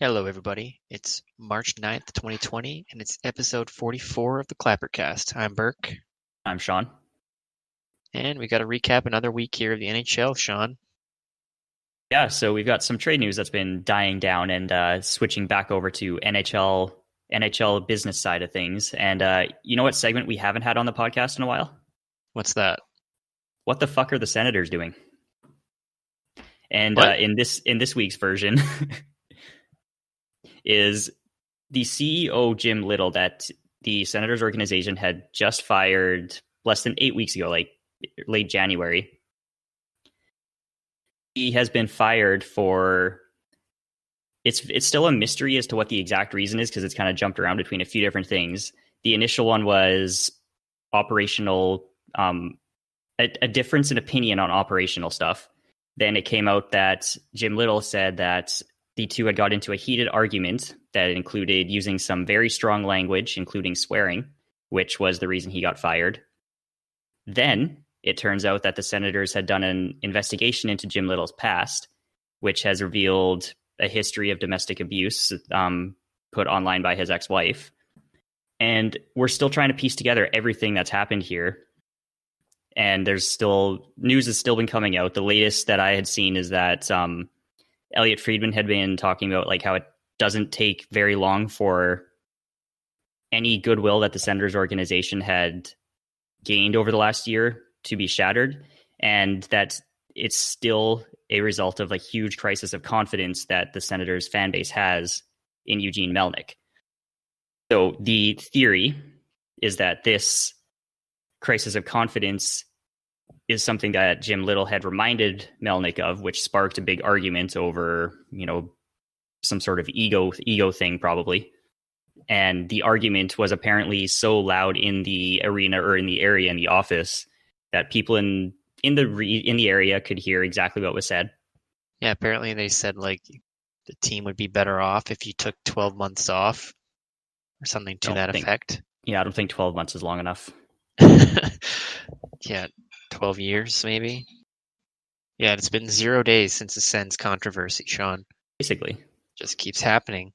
Hello, everybody. It's March 9th, 2020, and it's episode 44 of the Clappercast. I'm Burke, I'm Sean. and we got to recap another week here of the NHL, Sean. Yeah, so we've got some trade news that's been dying down and switching back over to NHL business side of things. And you know what segment we haven't had on the podcast in a while? What's that? What the fuck are the Senators doing? And in this week's version is the CEO Jim Little that the Senators organization had just fired less than 8 weeks ago, like late January. He has been fired for it's still a mystery as to what the exact reason is, because it's kind of jumped around between a few different things. The initial one was operational, a difference in opinion on operational stuff. Then it came out that Jim Little said that the two had got into a heated argument that included using some very strong language, including swearing, which was the reason he got fired. Then it turns out that the Senators had done an investigation into Jim Little's past, which has revealed a history of domestic abuse put online by his ex-wife. And we're still trying to piece together everything that's happened here. And news has still been coming out. The latest that I had seen is that Elliot Friedman had been talking about like how it doesn't take very long for any goodwill that the Senators organization had gained over the last year to be shattered, and that it's still a result of a huge crisis of confidence that the Senators fan base has in Eugene Melnyk. So the theory is that this crisis of confidence is something that Jim Little had reminded Melnyk of, which sparked a big argument over, some sort of ego thing probably. And the argument was apparently so loud in the arena or in the area in the office that people in the area could hear exactly what was said. Yeah, apparently they said like the team would be better off if you took 12 months off or something to that effect. Yeah, I don't think 12 months is long enough. Yeah, 12 years maybe. Yeah, it's been 0 days since the Sens controversy, Sean. Basically. Just keeps happening.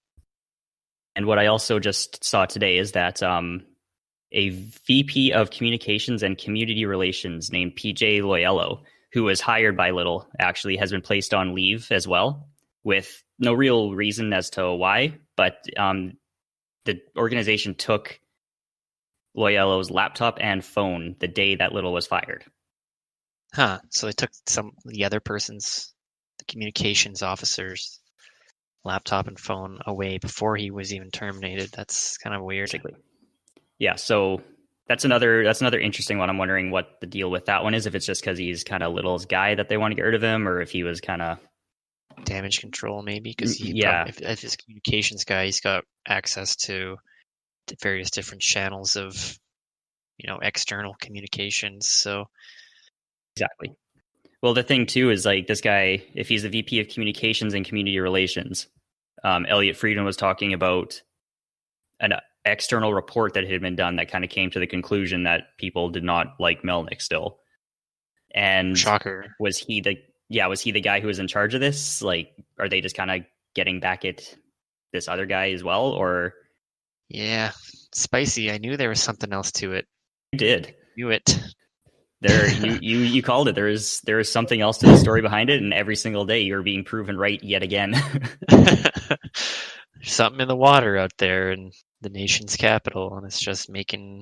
And what I also just saw today is that a VP of Communications and Community Relations named PJ Loyello, who was hired by Little, actually has been placed on leave as well, with no real reason as to why. But the organization took Loyello's laptop and phone the day that Little was fired. Huh. So they took the other person's, the communications officer's laptop and phone away before he was even terminated. That's kind of weird. Basically. Yeah, so that's another interesting one. I'm wondering what the deal with that one is, if it's just because he's kind of Little's guy that they want to get rid of him, or if he was kind of damage control maybe, because if his communications guy, he's got access to various different channels of external communications. So exactly. Well, the thing too is like this guy, if he's the VP of Communications and Community Relations, Elliot Friedman was talking about an external report that had been done that kind of came to the conclusion that people did not like Melnyk still. And shocker. Was he the guy who was in charge of this? Like, are they just kind of getting back at this other guy as well? Or yeah, spicy. I knew there was something else to it. You did. Knew it. You called it. There is something else to the story behind it, and every single day you're being proven right yet again. There's something in the water out there in the nation's capital, and it's just making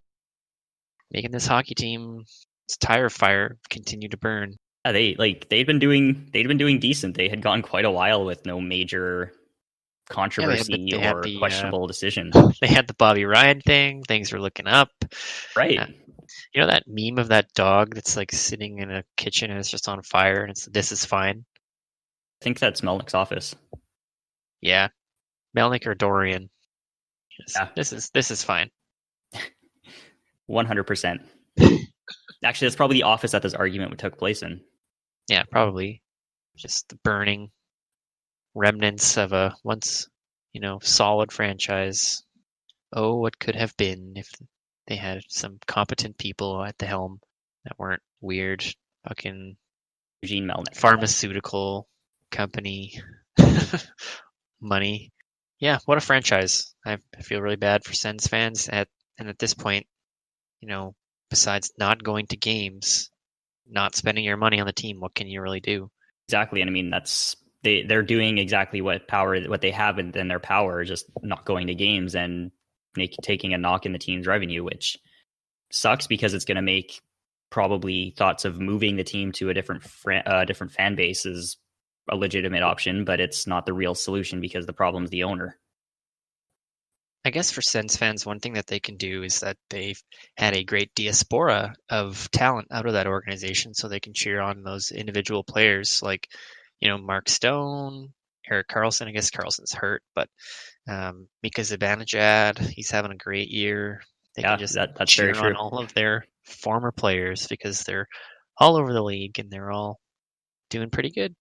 this hockey team's tire fire continue to burn. Yeah, they'd been doing decent. They had gone quite a while with no major controversy or questionable decision. They had the Bobby Ryan thing. Things were looking up. Right. You know that meme of that dog that's like sitting in a kitchen and it's just on fire and this is fine? I think that's Melnyk's office. Yeah. Melnyk or Dorian. Yeah. This is fine. 100%. Actually, that's probably the office that this argument took place in. Yeah, probably. Just the burning remnants of a once, solid franchise. Oh, what could have been if they had some competent people at the helm that weren't weird fucking Eugene Melnyk pharmaceutical company money. Yeah, what a franchise. I feel really bad for Sens fans and at this point, you know, besides not going to games, not spending your money on the team, what can you really do? Exactly. And I mean, they're doing exactly what they have in their power, just not going to games and taking a knock in the team's revenue, which sucks because it's going to make probably thoughts of moving the team to a different fan base is a legitimate option, but it's not the real solution because the problem's the owner. I guess for Sens fans, one thing that they can do is that they've had a great diaspora of talent out of that organization, so they can cheer on those individual players like, Mark Stone, Erik Karlsson. I guess Karlsson's hurt, but Mika Zibanejad, he's having a great year. They can just that's cheer very true. on all of their former players because they're all over the league and they're all doing pretty good.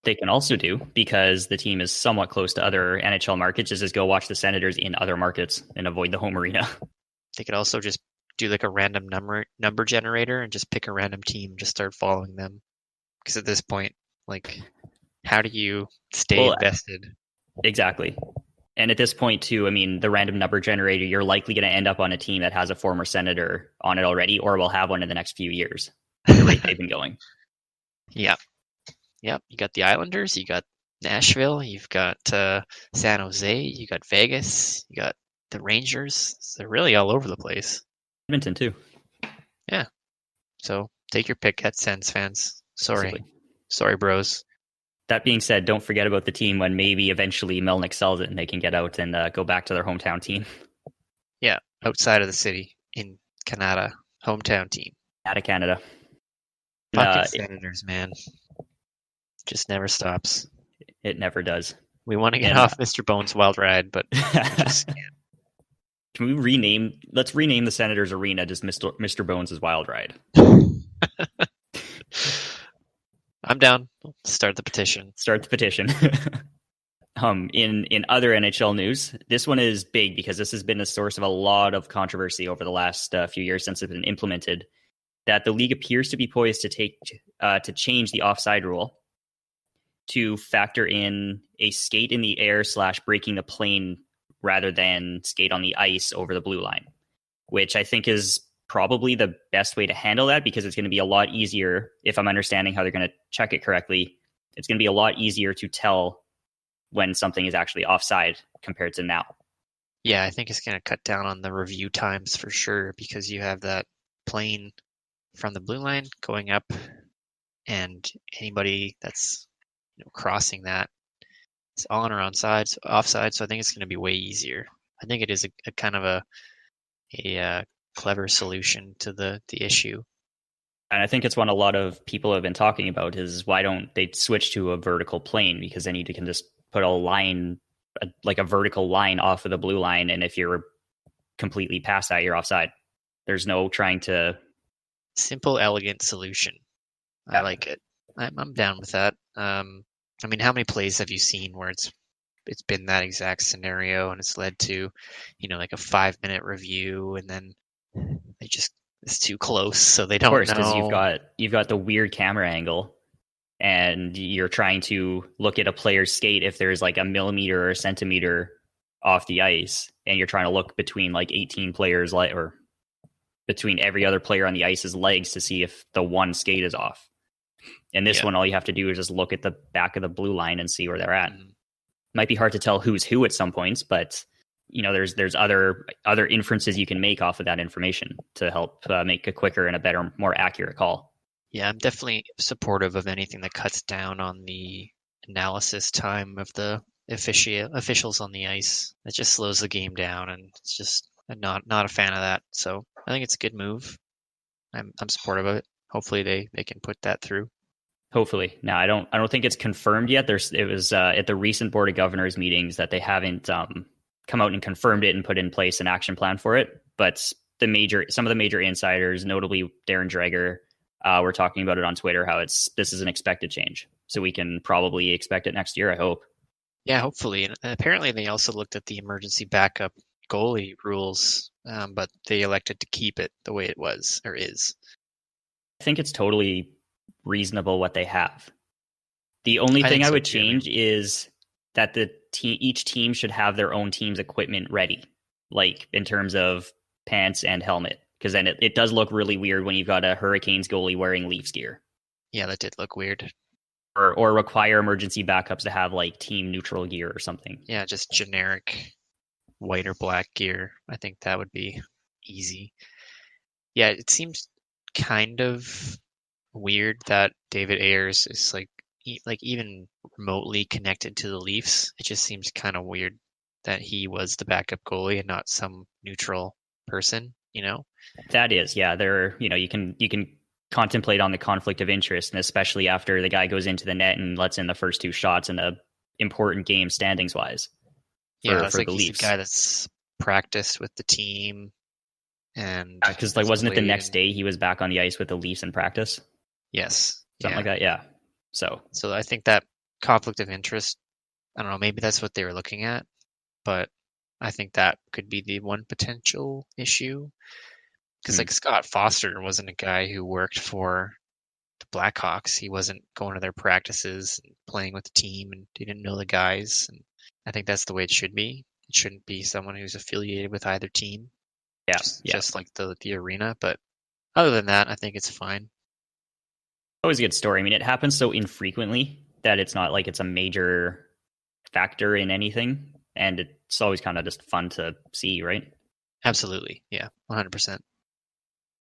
They can also do, because the team is somewhat close to other NHL markets, is just go watch the Senators in other markets and avoid the home arena. They could also just do like a random number generator and just pick a random team, just start following them. Because at this point, like, how do you stay invested? Exactly. And at this point, too, I mean, the random number generator, you're likely going to end up on a team that has a former Senator on it already, or will have one in the next few years, at the rate they've been going. Yeah. Yep. You got the Islanders, you got Nashville, you've got San Jose, you got Vegas, you got the Rangers. So they're really all over the place. Edmonton, too. Yeah. So take your pick at Sens fans. Sorry. Basically. Sorry, bros. That being said, don't forget about the team when maybe eventually Melnick sells it and they can get out and go back to their hometown team. Yeah, outside of the city in Canada, hometown team. Out of Canada. Fucking Senators, man. Just never stops. It never does. We want to get off Mr. Bones' wild ride, but we just can't. Can we let's rename the Senators Arena just Mr. Bones' wild ride. I'm down. Start the petition. In other NHL news, this one is big because this has been a source of a lot of controversy over the last few years since it's been implemented. That the league appears to be poised to change the offside rule to factor in a skate in the air / breaking the plane rather than skate on the ice over the blue line, which I think is probably the best way to handle that, because it's going to be a lot easier, if I'm understanding how they're going to check it correctly, it's going to be a lot easier to tell when something is actually offside compared to now. Yeah, I think it's going to cut down on the review times for sure, because you have that plane from the blue line going up, and anybody that's crossing that, it's on or offside. So I think it's going to be way easier. I think it is a kind of a clever solution to the issue. And I think it's one a lot of people have been talking about is why don't they switch to a vertical plane, because then you can just put a line, like a vertical line off of the blue line, and if you're completely past that, you're offside. There's no trying to... Simple, elegant solution. Yeah. I like it. I'm down with that. I mean, how many plays have you seen where it's been that exact scenario and it's led to, like a 5-minute review, and then it's too close, so they don't know. Of course, because you've got the weird camera angle, and you're trying to look at a player's skate if there's like a millimeter or a centimeter off the ice, and you're trying to look between like 18 players, or between every other player on the ice's legs to see if the one skate is off. And this one, all you have to do is just look at the back of the blue line and see where they're at. Mm-hmm. Might be hard to tell who's who at some points, but there's other inferences you can make off of that information to help make a quicker and a better, more accurate call. Yeah, I'm definitely supportive of anything that cuts down on the analysis time of the officials on the ice. It just slows the game down, and it's just not a fan of that. So I think it's a good move. I'm supportive of it. Hopefully they can put that through. Hopefully. Now, I don't think it's confirmed yet. It was at the recent Board of Governors meetings that they haven't come out and confirmed it and put in place an action plan for it. But some of the major insiders, notably Darren Dreger, were talking about it on Twitter, how this is an expected change. So we can probably expect it next year, I hope. Yeah, hopefully. And apparently they also looked at the emergency backup goalie rules, but they elected to keep it the way it was or is. I think it's totally reasonable what they have. The only thing I would change is that each team should have their own team's equipment ready, like in terms of pants and helmet, because then it does look really weird when you've got a Hurricanes goalie wearing Leafs gear. Yeah, that did look weird. Or require emergency backups to have like team neutral gear or something. Yeah, just generic white or black gear. I think that would be easy. Yeah, it seems kind of weird that David Ayers is like even remotely connected to the Leafs. It just seems kind of weird that he was the backup goalie and not some neutral person, you know? That is, yeah. You can contemplate on the conflict of interest, and especially after the guy goes into the net and lets in the first two shots in a important game standings wise. Yeah, it's for like the he's Leafs. a guy that's practiced with the team, and because wasn't it the next day he was back on the ice with the Leafs in practice? Yes, something like that. Yeah. So I think that conflict of interest, I don't know, maybe that's what they were looking at, but I think that could be the one potential issue. Because like Scott Foster wasn't a guy who worked for the Blackhawks. He wasn't going to their practices and playing with the team, and he didn't know the guys. And I think that's the way it should be. It shouldn't be someone who's affiliated with either team. Yeah, just like the arena. But other than that, I think it's fine. Always a good story. I mean, it happens so infrequently that it's not like it's a major factor in anything, and it's always kind of just fun to see, right? Absolutely, yeah, 100%.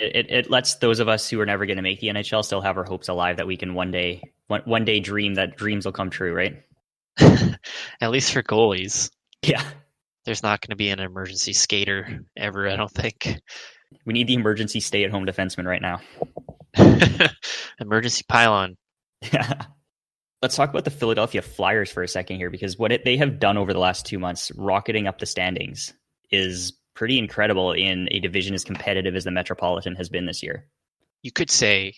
It lets those of us who are never going to make the NHL still have our hopes alive that we can one day dream that dreams will come true, right? At least for goalies. Yeah. There's not going to be an emergency skater ever, I don't think. We need the emergency stay-at-home defenseman right now. Emergency pylon. Yeah. Let's talk about the Philadelphia Flyers for a second here, because what they have done over the last 2 months, rocketing up the standings, is pretty incredible in a division as competitive as the Metropolitan has been this year. You could say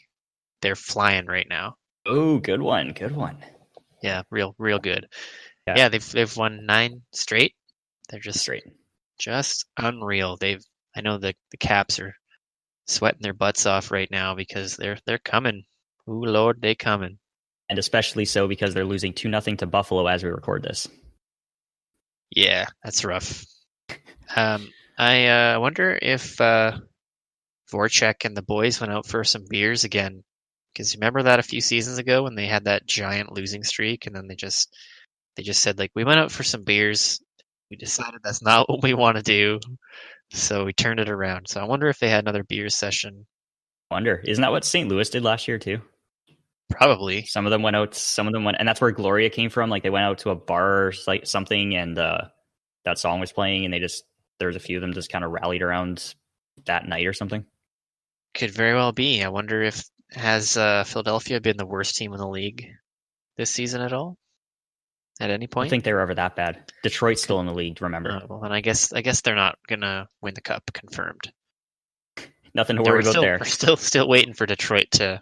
they're flying right now. Oh, good one. Good one. Yeah, real good. Yeah, they've won 9 straight. They're just unreal. I know the Caps are sweating their butts off right now because they're coming. Ooh, Lord, they coming. And especially so because they're losing 2-0 to Buffalo as we record this. Yeah, that's rough. I wonder if Voracek and the boys went out for some beers again. Because remember that a few seasons ago when they had that giant losing streak, and then they just said, like, we went out for some beers. We decided that's not what we want to do, so we turned it around. So I wonder if they had another beer session. Isn't that what St. Louis did last year too? Probably. Some of them went, and that's where Gloria came from. Like they went out to a bar or like something, and that song was playing, and there was a few of them just kind of rallied around that night or something. Could very well be. I wonder if has Philadelphia been the worst team in the league this season at all? At any point? I don't think they were ever that bad. Detroit's still in the league, remember? Well, and I guess they're not gonna win the cup. Confirmed. Nothing to worry about there. We're still waiting for Detroit to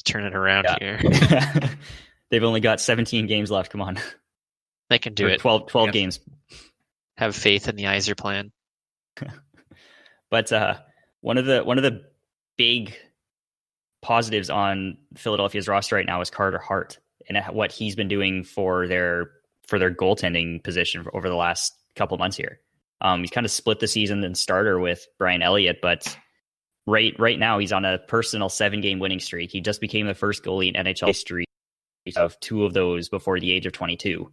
turn it around here. They've only got 17 games left. Come on, they can do it. 12 games. Have faith in the Yzer plan. But one of the big positives on Philadelphia's roster right now is Carter Hart and what he's been doing for their goaltending position over the last couple months here. He's kind of split the season and starter with Brian Elliott, but right now he's on a personal 7-game winning streak. He just became the first goalie in NHL history of 2 of those before the age of 22.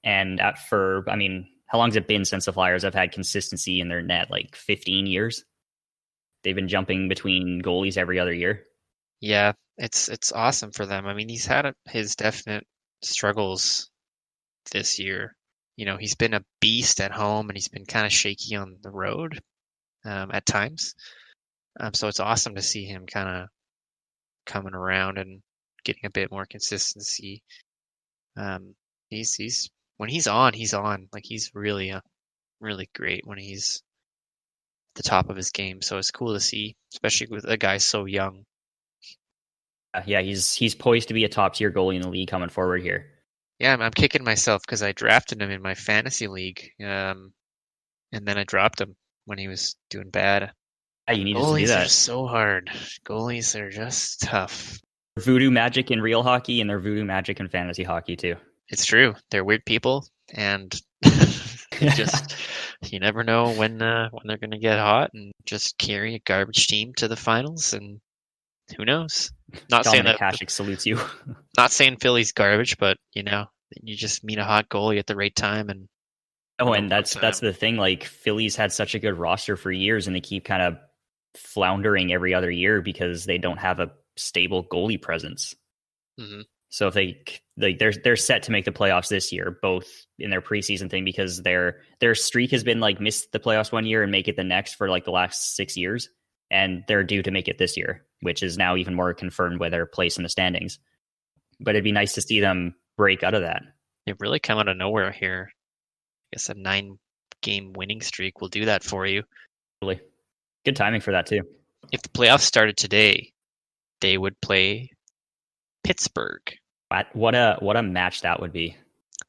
And how long has it been since the Flyers have had consistency in their net? Like 15 years? They've been jumping between goalies every other year. Yeah, it's awesome for them. I mean, he's had his definite struggles this year. You know, he's been a beast at home, and he's been kind of shaky on the road at times. So it's awesome to see him kind of coming around and getting a bit more consistency. He's when he's on. Like he's really great when he's at the top of his game. So it's cool to see, especially with a guy so young. Yeah, he's poised to be a top tier goalie in the league coming forward here. Yeah, I'm kicking myself because I drafted him in my fantasy league, and then I dropped him when he was doing bad. Yeah, you need to do Goalies that. are so hard. Goalies are just tough. Voodoo magic in real hockey, and they're voodoo magic in fantasy hockey too. It's true. They're weird people, and just you never know when they're going to get hot and just carry a garbage team to the finals, and who knows? Not saying Dominic that, Hasek salutes you. not saying Philly's garbage, but you just meet a hot goalie at the right time, and Oh, and that's the thing. Like Philly's had such a good roster for years, and they keep kind of floundering every other year because they don't have a stable goalie presence. Mm-hmm. So if they're set to make the playoffs this year, both in their preseason thing because their streak has been like miss the playoffs one year and make it the next for like the last 6 years, and they're due to make it this year, which is now even more confirmed by their place in the standings. But it'd be nice to see them break out of that. It really come out of nowhere here. I guess a 9-game winning streak will do that for you. Really good timing for that too. If the playoffs started today, they would play Pittsburgh. What a match that would be.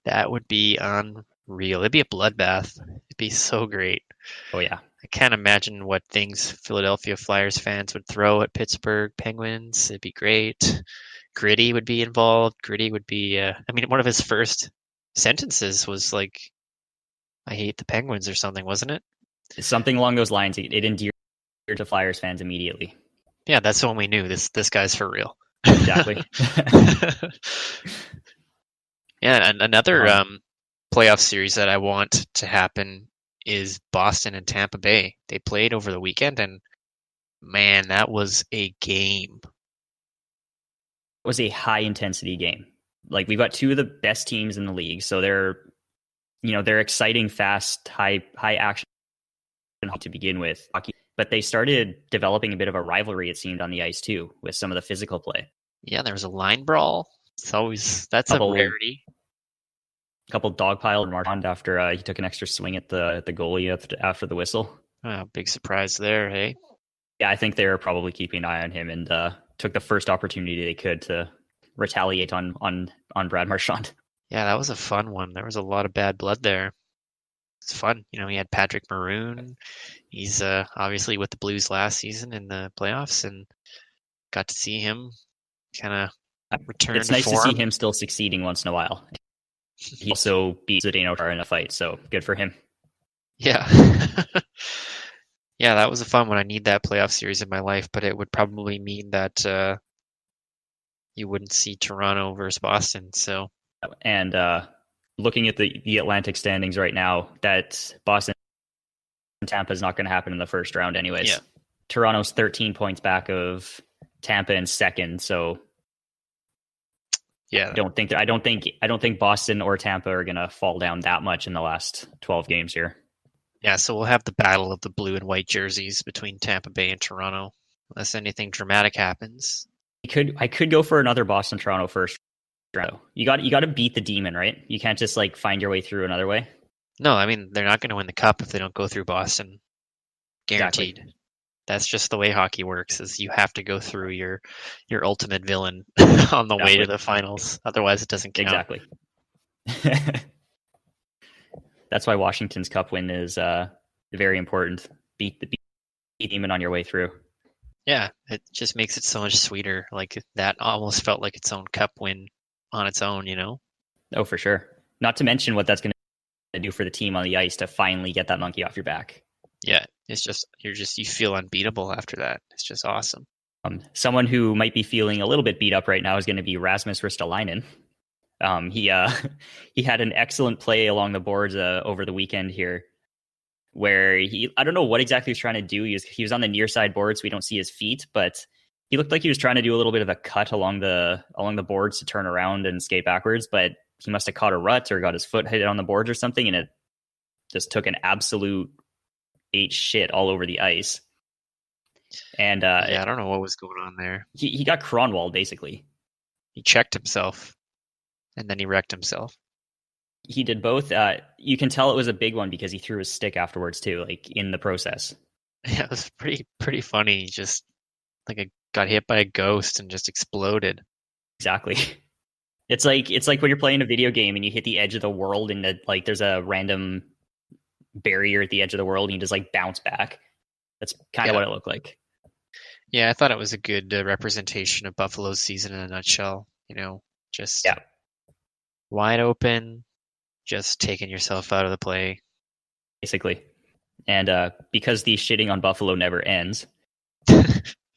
That would be unreal. It'd be a bloodbath. It'd be so great. Oh yeah. I can't imagine what things Philadelphia Flyers fans would throw at Pittsburgh Penguins. It'd be great. Gritty would be involved. Gritty would be one of his first sentences was like, I hate the Penguins or something, wasn't it? Something along those lines. It endeared to Flyers fans immediately. Yeah, that's when we knew this guy's for real. Exactly. Yeah, and another playoff series that I want to happen is Boston and Tampa Bay. They played over the weekend, and man, that was a game. It was a high intensity game. Like we've got two of the best teams in the league, so they're exciting, fast, high action to begin with. But they started developing a bit of a rivalry, it seemed, on the ice too, with some of the physical play. Yeah, there was a line brawl. That's a rarity. A couple dogpiled Marchand after he took an extra swing at the goalie after the whistle. Oh, big surprise there, hey? Yeah, I think they were probably keeping an eye on him and took the first opportunity they could to retaliate on Brad Marchand. Yeah, that was a fun one. There was a lot of bad blood there. It's fun. He had Patrick Maroon. He's obviously with the Blues last season in the playoffs, and got to see him kind of return. It's nice to see him still succeeding once in a while. He also beat Zdeno Chara in a fight, so good for him. Yeah. Yeah, that was a fun one. I need that playoff series in my life, but it would probably mean that you wouldn't see Toronto versus Boston. So, and looking at the Atlantic standings right now, that Boston and Tampa is not going to happen in the first round, anyways. Yeah. Toronto's 13 points back of Tampa in second, so yeah, I don't think Boston or Tampa are going to fall down that much in the last 12 games here. Yeah, so we'll have the battle of the blue and white jerseys between Tampa Bay and Toronto, unless anything dramatic happens. I could go for another Boston Toronto first round. You got to beat the demon, right? You can't just like find your way through another way. No, I mean they're not going to win the cup if they don't go through Boston. Guaranteed. Exactly. That's just the way hockey works. Is you have to go through your ultimate villain on the way to the finals. Otherwise, it doesn't count. Exactly. That's why Washington's cup win is very important. Beat the demon on your way through. Yeah, it just makes it so much sweeter. Like that almost felt like its own cup win on its own, Oh, for sure. Not to mention what that's going to do for the team on the ice to finally get that monkey off your back. Yeah, it's just you feel unbeatable after that. It's just awesome. Someone who might be feeling a little bit beat up right now is going to be Rasmus Ristolainen. He had an excellent play along the boards over the weekend here, where I don't know what exactly he was trying to do. He was on the near side boards, so we don't see his feet, but he looked like he was trying to do a little bit of a cut along the boards to turn around and skate backwards, but he must have caught a rut or got his foot hit on the boards or something, and it just took an absolute ate shit all over the ice. And I don't know what was going on there. He got Cronwalled, basically. He checked himself, and then he wrecked himself. He did both. You can tell it was a big one because he threw his stick afterwards too, like in the process. Yeah, it was pretty funny. He just got hit by a ghost and just exploded. Exactly. It's like when you're playing a video game and you hit the edge of the world and there's a random barrier at the edge of the world and you just bounce back. That's kind of what it looked like. Yeah, I thought it was a good representation of Buffalo's season in a nutshell. wide open, just taking yourself out of the play. Basically. And because the shitting on Buffalo never ends,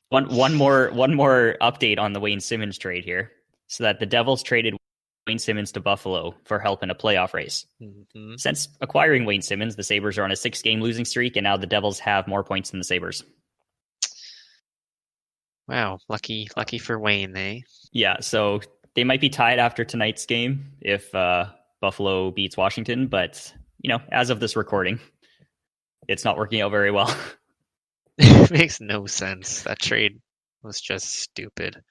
one more update on the Wayne Simmons trade here. So that the Devils traded Wayne Simmons to Buffalo for help in a playoff race. Mm-hmm. Since acquiring Wayne Simmons, the Sabres are on a 6-game losing streak, and now the Devils have more points than the Sabres. Wow, lucky for Wayne, eh? Yeah, so they might be tied after tonight's game if Buffalo beats Washington, but as of this recording, it's not working out very well. It makes no sense. That trade was just stupid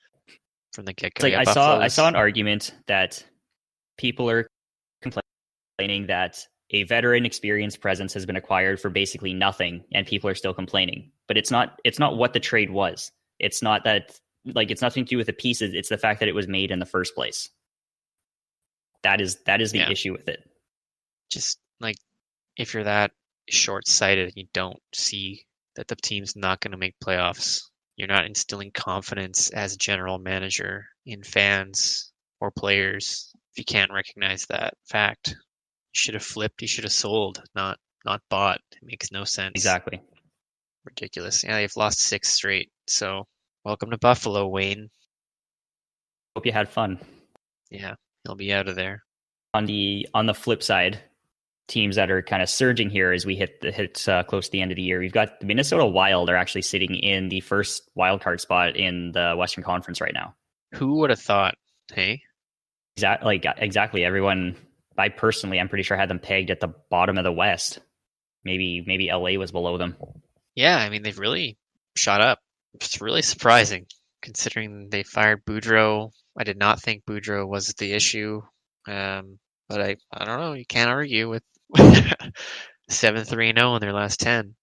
from the get-go. It's like I saw an argument that people are complaining that a veteran experienced presence has been acquired for basically nothing, and people are still complaining. But it's not what the trade was. It's not that, it's nothing to do with the pieces. It's the fact that it was made in the first place. That is the issue with it. Just if you're that short-sighted, you don't see that the team's not going to make playoffs. You're not instilling confidence as a general manager in fans or players if you can't recognize that fact. You should have flipped. You should have sold, not bought. It makes no sense. Exactly. Ridiculous. Yeah, they've lost 6 straight. So welcome to Buffalo, Wayne. Hope you had fun. Yeah, he'll be out of there. On the flip side, teams that are kind of surging here as we hit close to the end of the year, we've got the Minnesota Wild are actually sitting in the first wildcard spot in the Western Conference right now. Who would have thought? Hey, exactly. Everyone. I'm pretty sure I had them pegged at the bottom of the West. Maybe LA was below them. Yeah, I mean they've really shot up. It's really surprising considering they fired Boudreau. I did not think Boudreau was the issue, but I don't know. You can't argue with 7-3-0 in their last 10.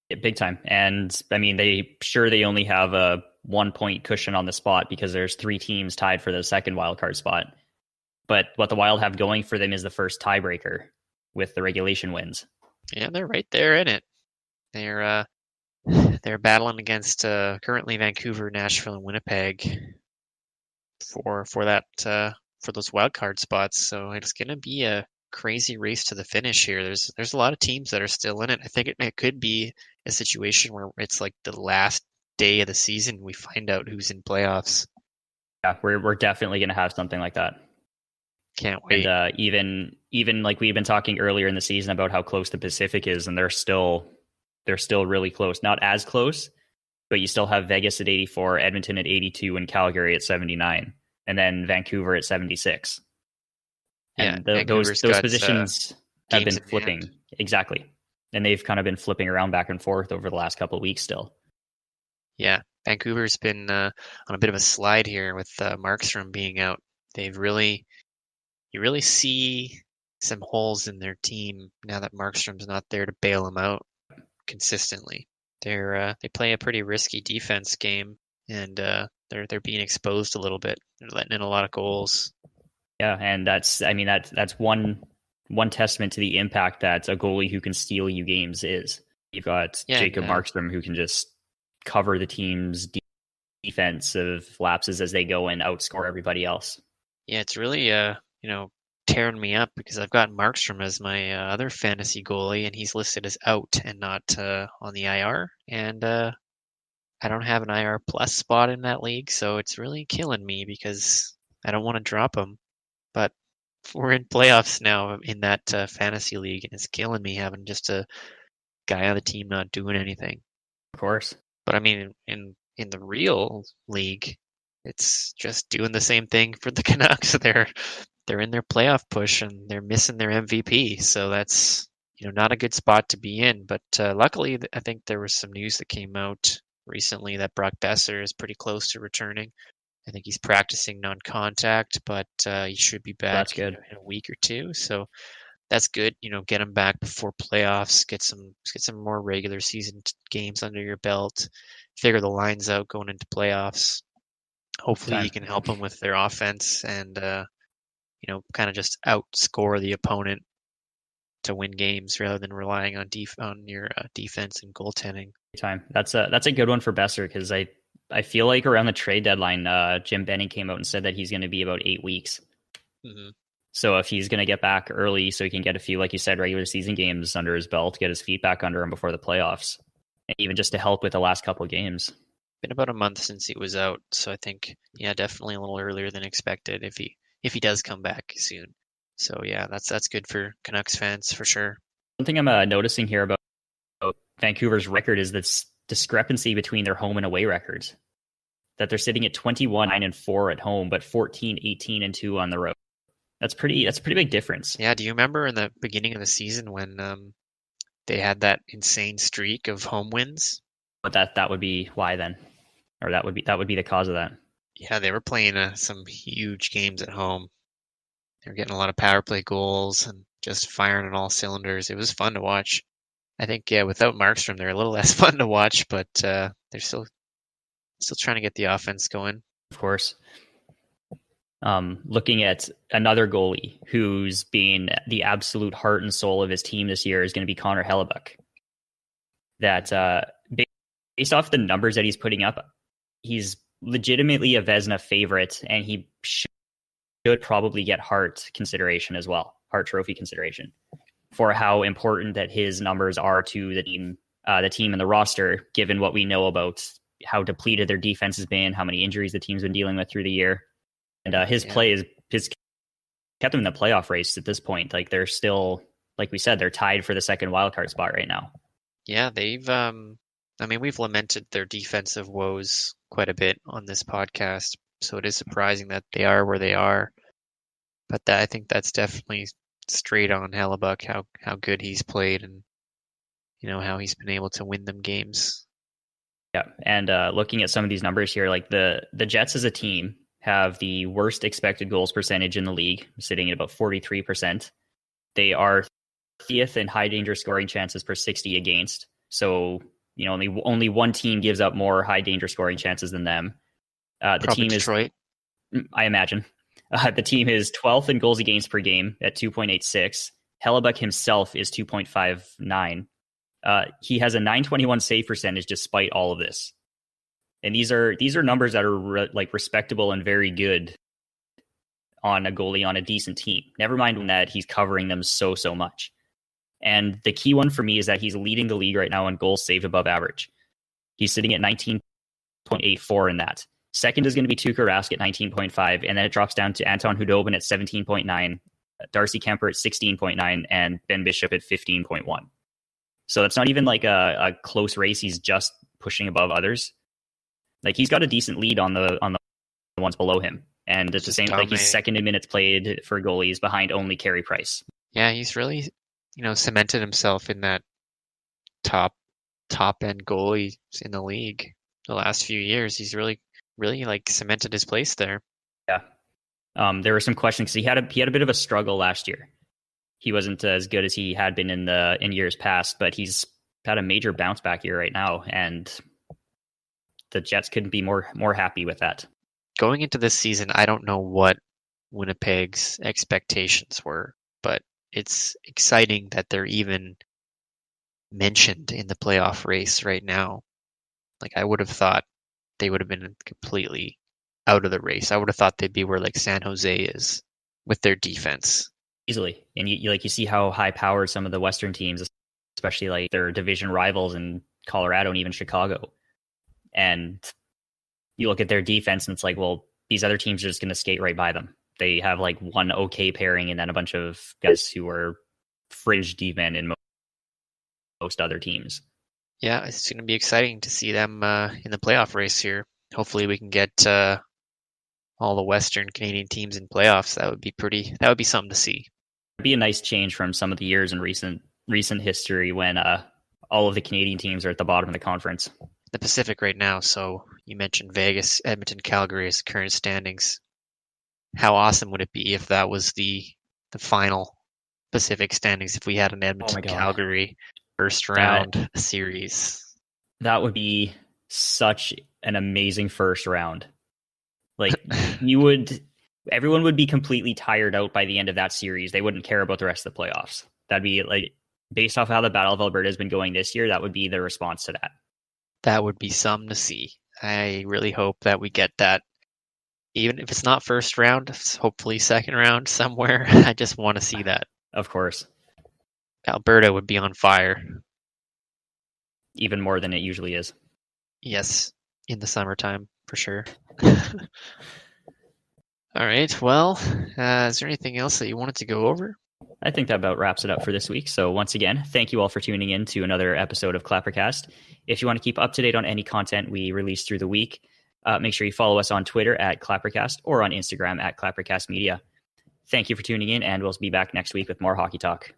Yeah, big time. And I mean, they only have a 1-point cushion on the spot because there's 3 teams tied for the second wildcard spot. But what the Wild have going for them is the first tiebreaker with the regulation wins. Yeah, they're right there in it. They're battling against currently Vancouver, Nashville, and Winnipeg for those wild card spots. So it's going to be a crazy race to the finish here. There's a lot of teams that are still in it. I think it could be a situation where it's like the last day of the season we find out who's in playoffs. Yeah, we're definitely going to have something like that. Can't wait. And even like we've been talking earlier in the season about how close the Pacific is, and they're still really close. Not as close, but you still have Vegas at 84, Edmonton at 82, and Calgary at 79, and then Vancouver at 76. And those positions have been flipping. Exactly. And they've kind of been flipping around back and forth over the last couple of weeks still. Yeah, Vancouver's been on a bit of a slide here with Markstrom being out. You really see some holes in their team now that Markstrom's not there to bail them out consistently. They play a pretty risky defense game, and they're being exposed a little bit. They're letting in a lot of goals. Yeah, and that's one testament to the impact that a goalie who can steal you games is. You've got Jacob Markstrom who can just cover the team's defensive lapses as they go and outscore everybody else. Yeah, it's really tearing me up because I've got Markstrom as my other fantasy goalie, and he's listed as out and not on the IR. And I don't have an IR plus spot in that league, so it's really killing me because I don't want to drop him. But we're in playoffs now in that fantasy league, and it's killing me having just a guy on the team not doing anything. Of course. But I mean, in the real league, it's just doing the same thing for the Canucks. They're in their playoff push and they're missing their MVP. So that's not a good spot to be in. But luckily, I think there was some news that came out recently that Brock Besser is pretty close to returning. I think he's practicing non-contact, but he should be back in a week or two. So that's good. Get him back before playoffs. Get some more regular season games under your belt. Figure the lines out going into playoffs. Hopefully, he can help them with their offense and kind of just outscore the opponent to win games rather than relying on your defense and goaltending. That's a good one for Besser because I feel like around the trade deadline, Jim Benning came out and said that he's going to be about 8 weeks. Mm-hmm. So if he's going to get back early so he can get a few, like you said, regular season games under his belt, get his feet back under him before the playoffs, and even just to help with the last couple of games. Been about a month since he was out, so I think definitely a little earlier than expected if he does come back soon. So yeah, that's good for Canucks fans for sure. One thing I'm noticing here about Vancouver's record is this discrepancy between their home and away records. That they're sitting at 21-9-4 at home, but 14-18-2 on the road. That's a pretty big difference. Yeah, do you remember in the beginning of the season when they had that insane streak of home wins? But that would be why then, or that would be the cause of that. Yeah, they were playing some huge games at home. They were getting a lot of power play goals and just firing on all cylinders. It was fun to watch. I think without Markstrom, they're a little less fun to watch, but they're still trying to get the offense going. Of course. Looking at another goalie who's been the absolute heart and soul of his team this year is going to be Connor Hellebuyck. That based off the numbers that he's putting up, he's legitimately a Vezina favorite, and he should probably get Hart consideration as well, Hart Trophy consideration, for how important that his numbers are to the team and the roster, given what we know about how depleted their defense has been, how many injuries the team's been dealing with through the year. And his play has kept them in the playoff race at this point. Like, they're still, like we said, they're tied for the second wildcard spot right now. Yeah, they've we've lamented their defensive woes quite a bit on this podcast, so it is surprising that they are where they are. But I think that's definitely straight on Hellebuyck, how good he's played, and how he's been able to win them games. Yeah, and looking at some of these numbers here, like the Jets as a team have the worst expected goals percentage in the league, sitting at about 43%. They are 30th in high danger scoring chances per 60 against. So, only one team gives up more high danger scoring chances than them. The Probably team Detroit. I imagine. The team is 12th in goals against per game at 2.86. Hellebuyck himself is 2.59. He has a 921 save percentage despite all of this. And these are numbers that are respectable and very good on a goalie on a decent team. Never mind that he's covering them so much. And the key one for me is that he's leading the league right now on goals saved above average. He's sitting at 19.84 in that. Second is going to be Tuukka Rask at 19.5, and then it drops down to Anton Khudobin at 17.9, Darcy Kemper at 16.9, and Ben Bishop at 15.1. So it's not even like a close race. He's just pushing above others. Like, he's got a decent lead on the ones below him, and it's the same. Like, he's second in minutes played for goalies behind only Carey Price. Yeah, he's really cemented himself in that top end goalie in the league the last few years. He's really cemented his place there. Yeah. There were some questions because he had a bit of a struggle last year. He wasn't as good as he had been in years past, but he's had a major bounce back year right now, and the Jets couldn't be more happy with that. Going into this season, I don't know what Winnipeg's expectations were, but it's exciting that they're even mentioned in the playoff race right now. Like, I would have thought they would have been completely out of the race. I would have thought they'd be where like San Jose is with their defense. Easily. And you see how high powered some of the Western teams, especially like their division rivals in Colorado and even Chicago. And you look at their defense and it's like, well, these other teams are just going to skate right by them. They have like one okay pairing and then a bunch of guys who are fridge deep men in most other teams. Yeah, it's going to be exciting to see them in the playoff race here. Hopefully we can get all the Western Canadian teams in playoffs. That would be something to see. It'd be a nice change from some of the years in recent history when all of the Canadian teams are at the bottom of the conference. The Pacific right now, so you mentioned Vegas, Edmonton, Calgary as current standings. How awesome would it be if that was the final Pacific standings, if we had an Edmonton Calgary first round series? That would be such an amazing first round. Like, everyone would be completely tired out by the end of that series. They wouldn't care about the rest of the playoffs. That'd be like, based off how the Battle of Alberta has been going this year, that would be the response to that. That would be something to see. I really hope that we get that Even if it's not first round, it's hopefully second round somewhere. I just want to see that. Of course. Alberta would be on fire. Even more than it usually is. Yes, in the summertime, for sure. All right, well, is there anything else that you wanted to go over? I think that about wraps it up for this week. So once again, thank you all for tuning in to another episode of Clappercast. If you want to keep up to date on any content we release through the week, make sure you follow us on Twitter at Clappercast or on Instagram at Clappercast Media. Thank you for tuning in, and we'll be back next week with more hockey talk.